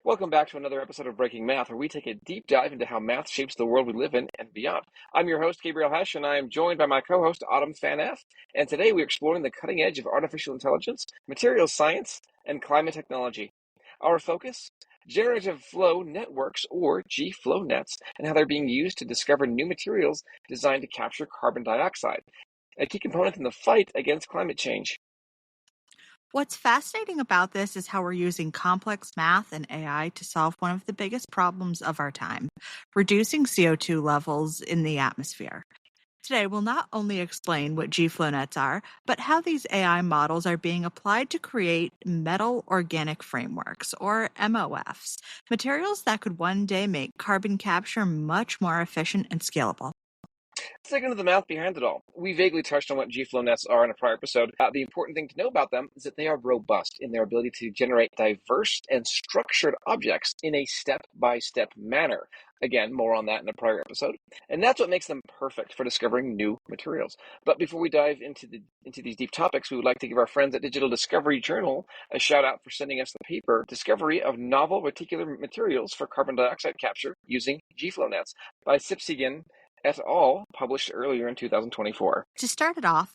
Welcome back to another episode of Breaking Math, where we take a deep dive into how math shapes the world we live in and beyond. I'm your host, Gabriel Hesch, and I am joined by my co-host, Autumn Phaneuf. And today we're exploring the cutting edge of artificial intelligence, materials science, and climate technology. Our focus? Generative Flow Networks, or GFlowNets, and how they're being used to discover new materials designed to capture carbon dioxide, a key component in the fight against climate change. What's fascinating about this is how we're using complex math and AI to solve one of the biggest problems of our time, reducing CO2 levels in the atmosphere. Today, we'll not only explain what GFlowNets are, but how these AI models are being applied to create metal organic frameworks, or MOFs, materials that could one day make carbon capture much more efficient and scalable. Let's dig into the math behind it all. We vaguely touched on what GFlowNets are in a prior episode. The important thing to know about them is that they are robust in their ability to generate diverse and structured objects in a step-by-step manner. Again, more on that in a prior episode. And that's what makes them perfect for discovering new materials. But before we dive into these deep topics, we would like to give our friends at Digital Discovery Journal a shout out for sending us the paper, Discovery of Novel Reticular Materials for Carbon Dioxide Capture Using GFlowNets by Sipsigan et al., published earlier in 2024. To start it off,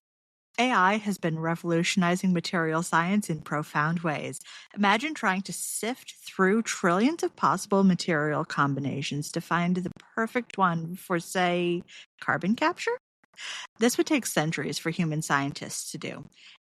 AI has been revolutionizing material science in profound ways. Imagine trying to sift through trillions of possible material combinations to find the perfect one for, say, carbon capture? This would take centuries for human scientists to do.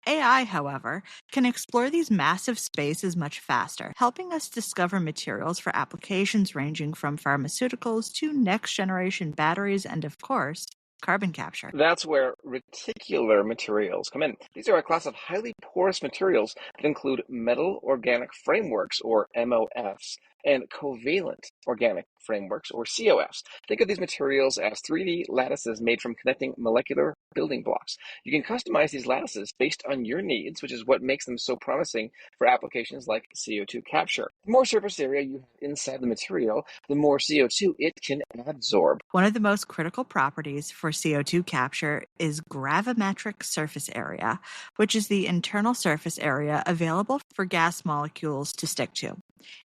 AI, however, can explore these massive spaces much faster, helping us discover materials for applications ranging from pharmaceuticals to next generation batteries and, of course, carbon capture. That's where reticular materials come in. These are a class of highly porous materials that include metal organic frameworks, or MOFs, and covalent organic frameworks, or COFs. Think of these materials as 3D lattices made from connecting molecular building blocks. You can customize these lattices based on your needs, which is what makes them so promising for applications like CO2 capture. The more surface area you have inside the material, the more CO2 it can absorb. One of the most critical properties for CO2 capture is gravimetric surface area, which is the internal surface area available for gas molecules to stick to.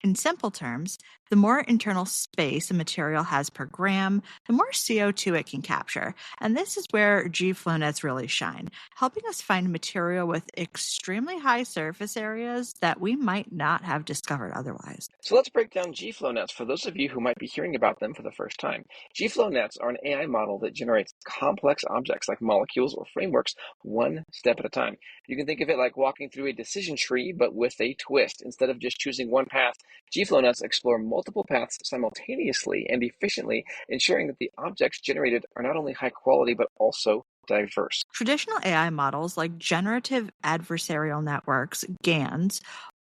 In simple terms, the more internal space a material has per gram, the more CO2 it can capture. And this is where GFlowNets really shine, helping us find material with extremely high surface areas that we might not have discovered otherwise. So let's break down GFlowNets for those of you who might be hearing about them for the first time. GFlowNets are an AI model that generates complex objects like molecules or frameworks one step at a time. You can think of it like walking through a decision tree, but with a twist. Instead of just choosing one path, GFlowNets explore multiple paths simultaneously and efficiently, ensuring that the objects generated are not only high quality, but also diverse. Traditional AI models like generative adversarial networks, GANs,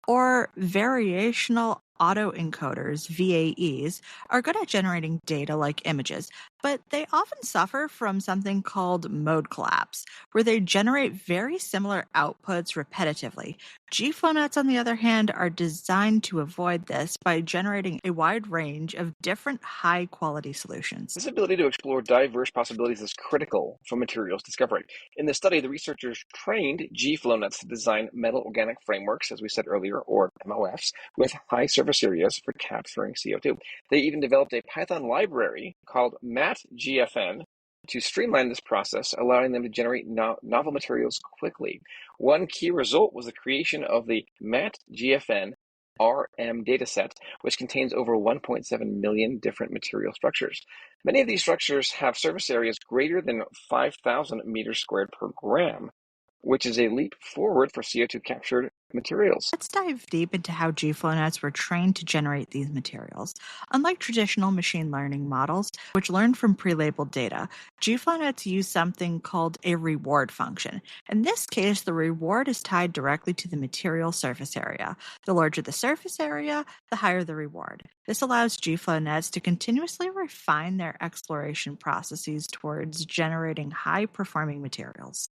or variational autoencoders, VAEs, are good at generating data like images, but they often suffer from something called mode collapse, where they generate very similar outputs repetitively. GFlowNets, on the other hand, are designed to avoid this by generating a wide range of different high-quality solutions. This ability to explore diverse possibilities is critical for materials discovery. In this study, the researchers trained GFlowNets to design metal organic frameworks, as we said earlier, or MOFs, with high surface areas for capturing CO2. They even developed a Python library called matgfn to streamline this process, allowing them to generate novel materials quickly. One key result was the creation of the matgfn RM dataset, which contains over 1.7 million different material structures. Many of these structures have surface areas greater than 5,000 meters squared per gram, which is a leap forward for CO2 captured materials. Let's dive deep into how GFlowNets were trained to generate these materials. Unlike traditional machine learning models, which learn from pre-labeled data, GFlowNets use something called a reward function. In this case, the reward is tied directly to the material surface area. The larger the surface area, the higher the reward. This allows GFlowNets to continuously refine their exploration processes towards generating high-performing materials.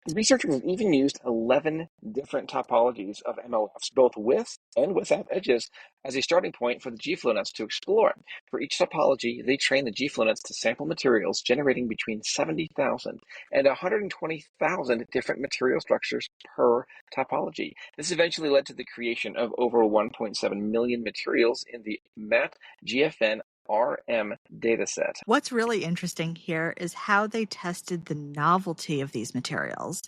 The researchers even used 11 different topologies of MOFs, both with and without edges, as a starting point for the GFlowNets to explore. For each topology, they trained the GFlowNets to sample materials generating between 70,000 and 120,000 different material structures per topology. This eventually led to the creation of over 1.7 million materials in the MAP GFN RM dataset. What's really interesting here is how they tested the novelty of these materials.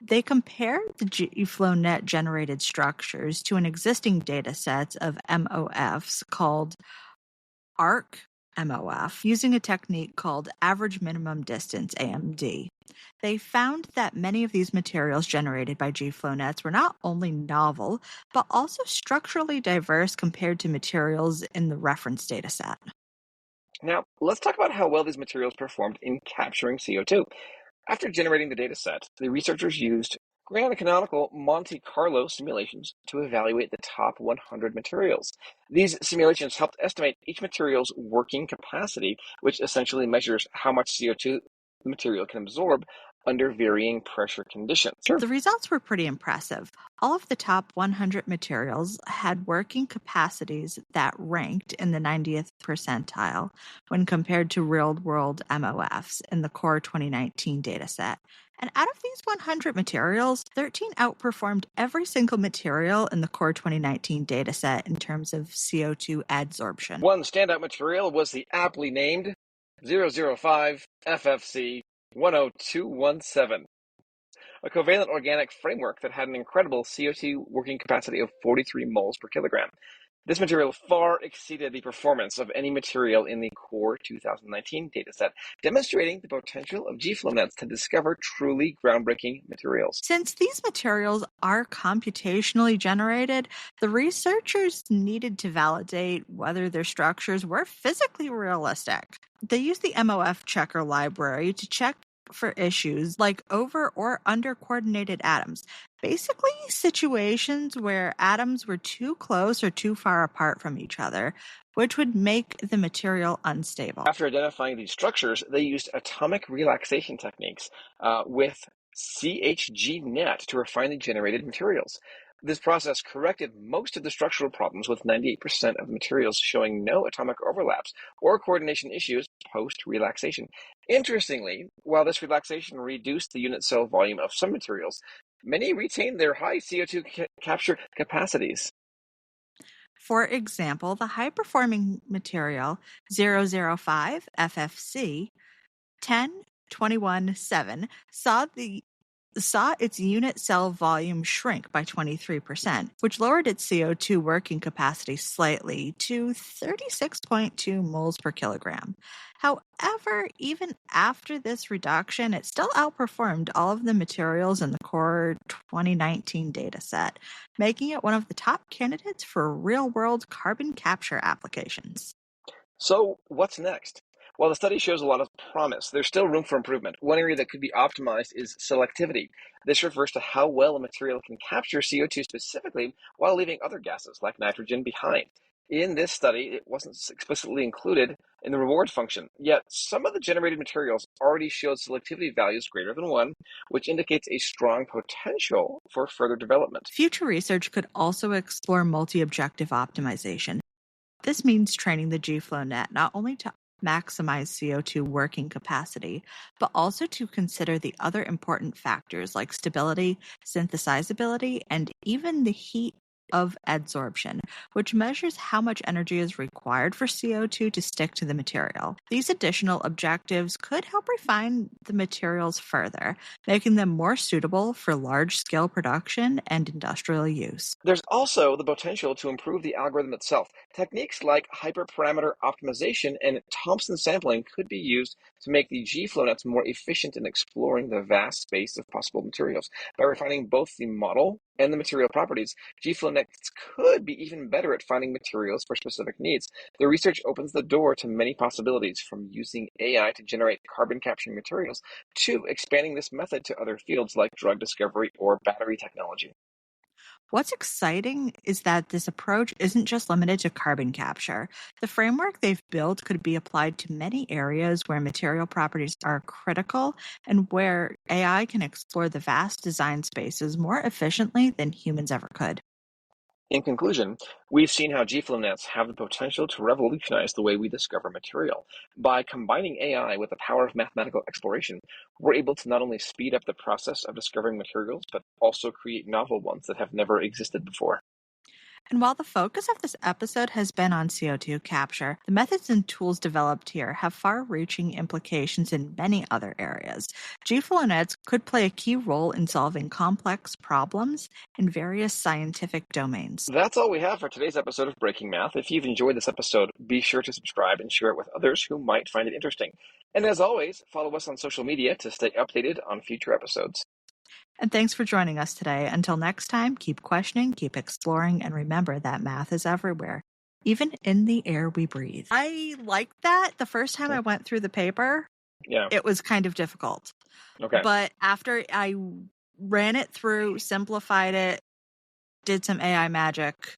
They compared the GFlowNet generated structures to an existing dataset of MOFs called ARC MOF using a technique called average minimum distance AMD. They found that many of these materials generated by GFlowNets were not only novel, but also structurally diverse compared to materials in the reference dataset. Now, let's talk about how well these materials performed in capturing CO2. After generating the dataset, the researchers used grand canonical Monte Carlo simulations to evaluate the top 100 materials. These simulations helped estimate each material's working capacity, which essentially measures how much CO2 the material can absorb under varying pressure conditions. The results were pretty impressive. All of the top 100 materials had working capacities that ranked in the 90th percentile when compared to real-world MOFs in the Core 2019 dataset. And out of these 100 materials, 13 outperformed every single material in the Core 2019 dataset in terms of CO2 adsorption. One standout material was the aptly named 005 FFC 10217. A covalent organic framework that had an incredible CO2 working capacity of 43 moles per kilogram. This material far exceeded the performance of any material in the Core 2019 dataset, demonstrating the potential of GFlowNets to discover truly groundbreaking materials. Since these materials are computationally generated, the researchers needed to validate whether their structures were physically realistic. They used the MOF checker library to check for issues like over or under coordinated atoms, basically situations where atoms were too close or too far apart from each other, which would make the material unstable. After identifying these structures, they used atomic relaxation techniques with CHGNet to refine the generated materials. This process corrected most of the structural problems, with 98% of the materials showing no atomic overlaps or coordination issues post-relaxation. Interestingly, while this relaxation reduced the unit cell volume of some materials, many retained their high CO2 capture capacities. For example, the high-performing material 005 FFC 1021-7 saw its unit cell volume shrink by 23%, which lowered its CO2 working capacity slightly to 36.2 moles per kilogram. However, even after this reduction, it still outperformed all of the materials in the Core 2019 dataset, making it one of the top candidates for real-world carbon capture applications. So, what's next? While the study shows a lot of promise, there's still room for improvement. One area that could be optimized is selectivity. This refers to how well a material can capture CO2 specifically while leaving other gases like nitrogen behind. In this study, it wasn't explicitly included in the reward function, yet some of the generated materials already showed selectivity values greater than 1, which indicates a strong potential for further development. Future research could also explore multi-objective optimization. This means training the GFlowNet not only to maximize CO2 working capacity, but also to consider the other important factors like stability, synthesizability, and even the heat of adsorption, which measures how much energy is required for CO2 to stick to the material. These additional objectives could help refine the materials further, making them more suitable for large-scale production and industrial use. There's also the potential to improve the algorithm itself. Techniques like hyperparameter optimization and Thompson sampling could be used to make the GFlowNets more efficient in exploring the vast space of possible materials. By refining both the model and the material properties, GFlowNets could be even better at finding materials for specific needs. The research opens the door to many possibilities, from using AI to generate carbon capturing materials to expanding this method to other fields like drug discovery or battery technology. What's exciting is that this approach isn't just limited to carbon capture. The framework they've built could be applied to many areas where material properties are critical and where AI can explore the vast design spaces more efficiently than humans ever could. In conclusion, we've seen how GFlowNets have the potential to revolutionize the way we discover material. By combining AI with the power of mathematical exploration, we're able to not only speed up the process of discovering materials, but also create novel ones that have never existed before. And while the focus of this episode has been on CO2 capture, the methods and tools developed here have far reaching implications in many other areas. GFlowNets could play a key role in solving complex problems in various scientific domains. That's all we have for today's episode of Breaking Math. If you've enjoyed this episode, be sure to subscribe and share it with others who might find it interesting. And as always, follow us on social media to stay updated on future episodes. And thanks for joining us today. Until next time, keep questioning, keep exploring, and remember that math is everywhere, even in the air we breathe. I liked that. The first time I went through the paper, it was kind of difficult. Okay. But after I ran it through, simplified it, did some AI magic,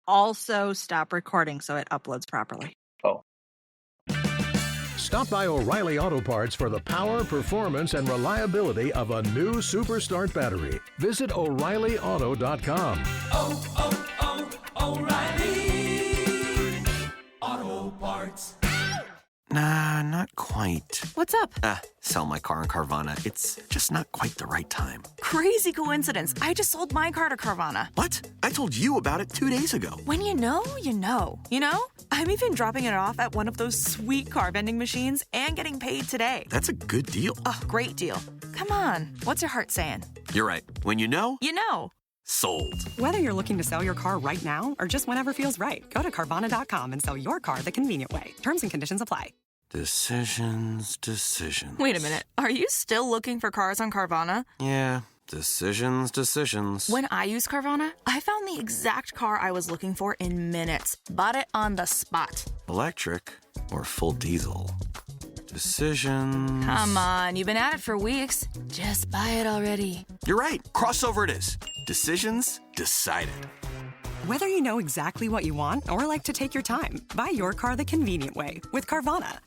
also stopped recording so it uploads properly. Oh. Stop by O'Reilly Auto Parts for the power, performance, and reliability of a new Super Start battery. Visit O'ReillyAuto.com. O'Reilly Auto Parts. Nah, not quite. What's up? Sell my car on Carvana. It's just not quite the right time. Crazy coincidence. I just sold my car to Carvana. What? I told you about it 2 days ago. When you know, you know. You know? I'm even dropping it off at one of those sweet car vending machines and getting paid today. That's a good deal. Oh, great deal. Come on. What's your heart saying? You're right. When you know, you know. Sold. Whether you're looking to sell your car right now or just whenever feels right, go to Carvana.com and sell your car the convenient way. Terms and conditions apply. Decisions. Wait a minute. Are you still looking for cars on Carvana? Yeah, decisions. When I used Carvana, I found the exact car I was looking for in minutes. Bought it on the spot. Electric or full diesel? Decisions. Come on, you've been at it for weeks. Just buy it already. You're right. Crossover it is. Decisions decided. Whether you know exactly what you want or like to take your time, buy your car the convenient way with Carvana.